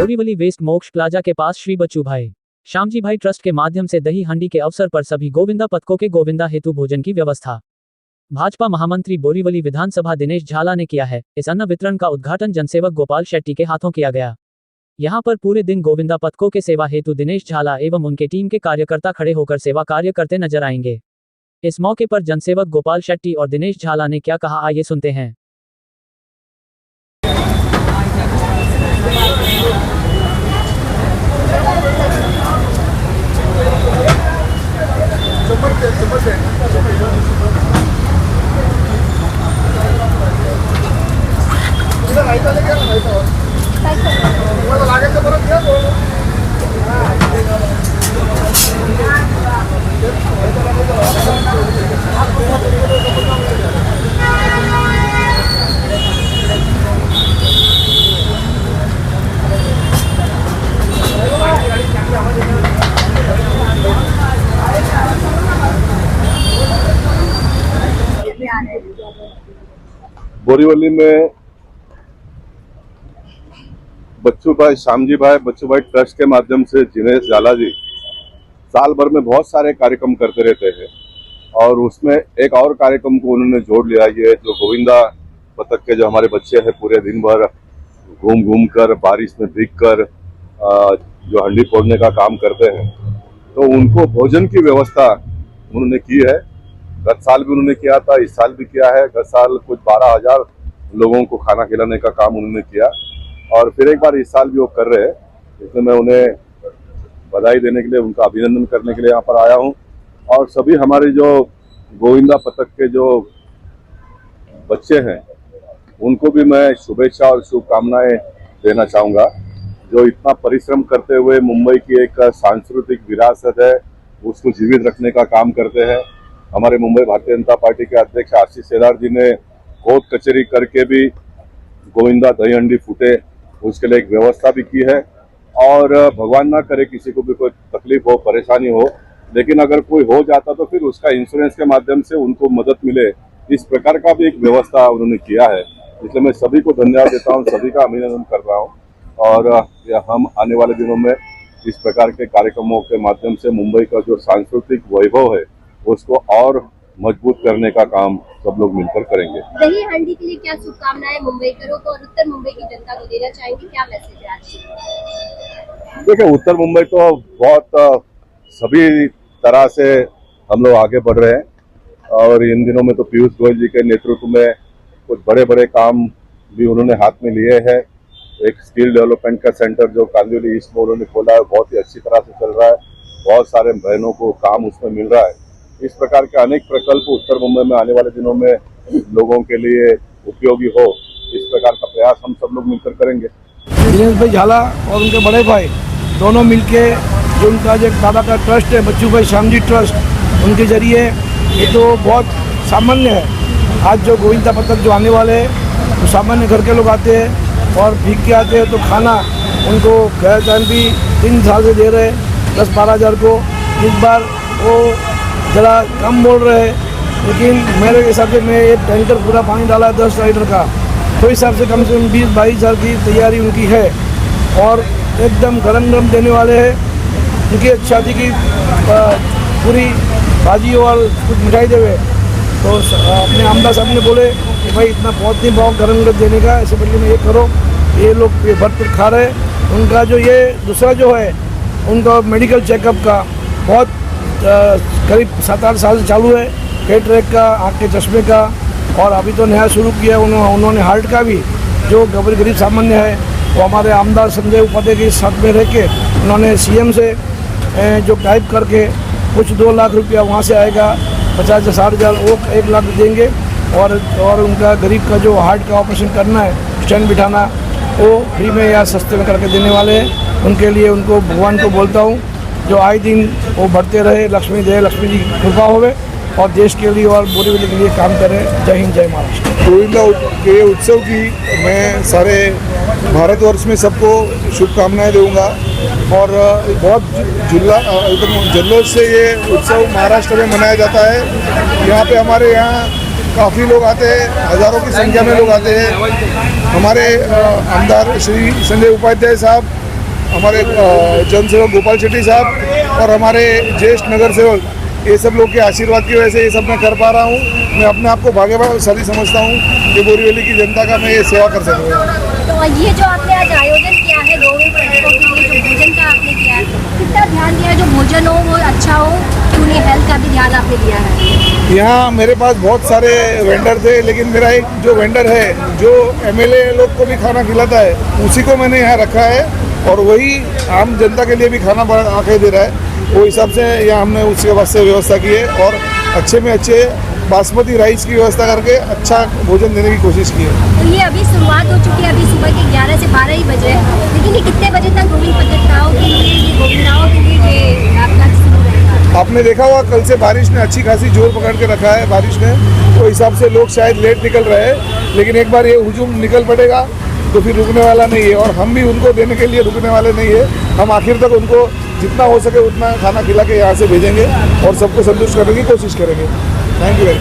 Borivali waste मोक्ष plaza के पास श्री बच्चू भाई श्यामजी भाई ट्रस्ट के माध्यम से दही हंडी के अवसर पर सभी गोविंदा पतकों के गोविंदा हेतु भोजन की व्यवस्था भाजपा महामंत्री बोरीवली विधानसभा दिनेश झाला ने किया है। इस अन्न वितरण का उद्घाटन जनसेवक गोपाल शेट्टी के हाथों किया गया। यहां पर पूरे दिन गोविंदा पतकों के सेवा हेतु दिनेश झाला एवं उनके टीम के कार्यकर्ता खड़े होकर सेवा कार्य करते नजर आएंगे। इस मौके पर जनसेवक गोपाल शेट्टी और दिनेश झाला ने क्या कहा, आइए सुनते हैं। बोरीवली में बच्चू भाई श्यामजी भाई बच्चू भाई ट्रस्ट के माध्यम से दिनेश झाला जी साल भर में बहुत सारे कार्यक्रम करते रहते हैं और उसमें एक और कार्यक्रम को उन्होंने जोड़ लिया। ये जो गोविंदा पतक के जो हमारे बच्चे हैं पूरे दिन भर घूम घूम कर बारिश में भीग कर जो हंडी फोड़ने का काम करते हैं, तो उनको भोजन की व्यवस्था उन्होंने की है। गत साल भी उन्होंने किया था, इस साल भी किया है। गत साल कुछ 12,000 लोगों को खाना खिलाने का काम उन्होंने किया और फिर एक बार इस साल भी वो कर रहे हैं। इसलिए मैं उन्हें बधाई देने के लिए, उनका अभिनंदन करने के लिए यहाँ पर आया हूँ। और सभी हमारे जो गोविंदा पतक के जो बच्चे हैं उनको भी मैं शुभेच्छा और शुभकामनाएं देना चाहूँगा, जो इतना परिश्रम करते हुए मुंबई की एक सांस्कृतिक विरासत है उसको जीवित रखने का काम करते हैं। हमारे मुंबई भारतीय जनता पार्टी के अध्यक्ष आशीष शेलार जी ने कोर्ट कचहरी करके भी गोविंदा दही हंडी फूटे उसके लिए एक व्यवस्था भी की है। और भगवान ना करे किसी को भी कोई तकलीफ हो, परेशानी हो, लेकिन अगर कोई हो जाता तो फिर उसका इंश्योरेंस के माध्यम से उनको मदद मिले, इस प्रकार का भी एक व्यवस्था उन्होंने किया है। इसलिए मैं सभी को धन्यवाद देता हूँ, सभी का अभिनंदन कर रहा हूँ। और हम आने वाले दिनों में इस प्रकार के कार्यक्रमों के माध्यम से मुंबई का जो सांस्कृतिक वैभव है उसको और मजबूत करने का काम सब लोग मिलकर करेंगे। दही हंडी के लिए क्या शुभकामनाएं मुंबईकरों को और उत्तर मुंबई की जनता को देना चाहेंगे, क्या मैसेज है आज? देखिए, उत्तर मुंबई तो बहुत सभी तरह से हम लोग आगे बढ़ रहे हैं और इन दिनों में तो पीयूष गोयल जी के नेतृत्व में कुछ बड़े बड़े काम भी उन्होंने हाथ में लिए हैं। एक स्किल डेवलपमेंट का सेंटर जो कांदिवली ईस्ट में उन्होंने खोला है, बहुत ही अच्छी तरह से चल रहा है। बहुत सारे बहनों को काम उसमें मिल रहा है। इस प्रकार के अनेक प्रकल्प उत्तर मुंबई में आने वाले दिनों में लोगों के लिए उपयोगी हो, इस प्रकार का प्रयास हम सब लोग मिलकर करेंगे। दिनेश भाई झाला और उनके बड़े भाई दोनों मिलके जो उनका जो दादा का ट्रस्ट है बच्चू भाई श्यामजी ट्रस्ट, उनके जरिए ये तो बहुत सामान्य है। आज जो गोविंदा पतक जो आने वाले हैं तो सामान्य घर के लोग आते हैं और भीग के आते हैं, तो खाना उनको गैर टाइम भी 3 साल से दे रहे हैं 10-12 हज़ार को। इस बार वो ज़रा कम बोल रहे हैं, लेकिन मेरे हिसाब से मैं एक टैंकर पूरा पानी डाला है 10 लीटर का, तो हिसाब से कम 20-22 हज़ार की तैयारी उनकी है और एकदम गरम गरम देने वाले हैं। उनकी शादी की पूरी भाजी और कुछ मिठाई देवे, तो अपने आमदार साहब ने बोले कि भाई इतना बहुत नहीं भाव गरम गरम देने का, ऐसे बदले में ये करो। ये लोग भरपूर खा रहे हैं। उनका जो ये दूसरा जो है उनका मेडिकल चेकअप का बहुत करीब 7-8 साल से चालू है, कैटरेक का, आँख के चश्मे का, और अभी तो नया शुरू किया उन्होंने हार्ट का भी। जो गरीब सामान्य है वो हमारे आमदार संजय उपाध्याय के साथ में रह के उन्होंने सीएम से जो टाइप करके कुछ 2 लाख रुपया वहाँ से आएगा, 50 से 60 हज़ार वो 1 लाख देंगे। और उनका गरीब का जो हार्ट का ऑपरेशन करना है, स्टेंट बिठाना, वो फ्री में या सस्ते में करके देने वाले हैं। उनके लिए उनको भगवान को बोलता हूँ जो आए दिन वो बढ़ते रहे, लक्ष्मी दे, लक्ष्मी जी की कृपा होवे और देश के लिए और बोरीवली के लिए काम करें। जय हिंद, जय महाराष्ट्र। गोविंदा के उत्सव की मैं सारे भारतवर्ष में सबको शुभकामनाएं दूंगा और बहुत जल्लोष से ये उत्सव महाराष्ट्र में मनाया जाता है। यहाँ पे हमारे यहाँ काफ़ी लोग आते हैं, हज़ारों की संख्या में लोग आते हैं। हमारे आमदार श्री संजय उपाध्याय साहब हमारे जनसेवक गोपाल शेट्टी साहब और हमारे ज्येष्ठ नगर सेवक, ये सब लोग के आशीर्वाद की वजह से ये सब मैं कर पा रहा हूँ। मैं अपने आप को भाग्यशाली समझता हूँ कि बोरीवली की जनता का मैं ये सेवा कर सकूँगा। तो ये जो आपने आज आयोजन किया है गोविंद पथकों के लिए, जो भोजन का आपने किया है, कितना ध्यान दिया है जो भोजन हो वो अच्छा हो, कि उन्हें हेल्थ का भी ध्यान आपने दिया है? यहाँ मेरे पास बहुत सारे वेंडर थे, लेकिन मेरा एक जो वेंडर है जो एमएलए लोग को भी खाना खिलाता है, उसी को मैंने यहाँ रखा है और वही आम जनता के लिए भी खाना बना के दे रहा है। वो हिसाब से यहाँ हमने उसके वास्ते व्यवस्था की है और अच्छे में अच्छे बासमती राइस की व्यवस्था करके अच्छा भोजन देने की कोशिश की है। तो ये अभी शुरुआत हो चुकी है, अभी सुबह के 11 से 12 ही बजे हैं, लेकिन ये कितने बजे तक गोविंद पथकाओं के लिए, ये गोविंदाओं के लिए ये आपका शुरू रहेगा? आपने देखा होगा कल से बारिश ने अच्छी खासी जोर पकड़ के रखा है बारिश ने, तो हिसाब से लोग शायद लेट निकल रहे हैं, लेकिन एक बार ये हुजूम निकल पड़ेगा तो फिर रुकने वाला नहीं है और हम भी उनको देने के लिए रुकने वाले नहीं है। हम आखिर तक उनको जितना हो सके उतना खाना खिला के यहाँ से भेजेंगे और सबको संतुष्ट करने की कोशिश करेंगे। Thank you very much.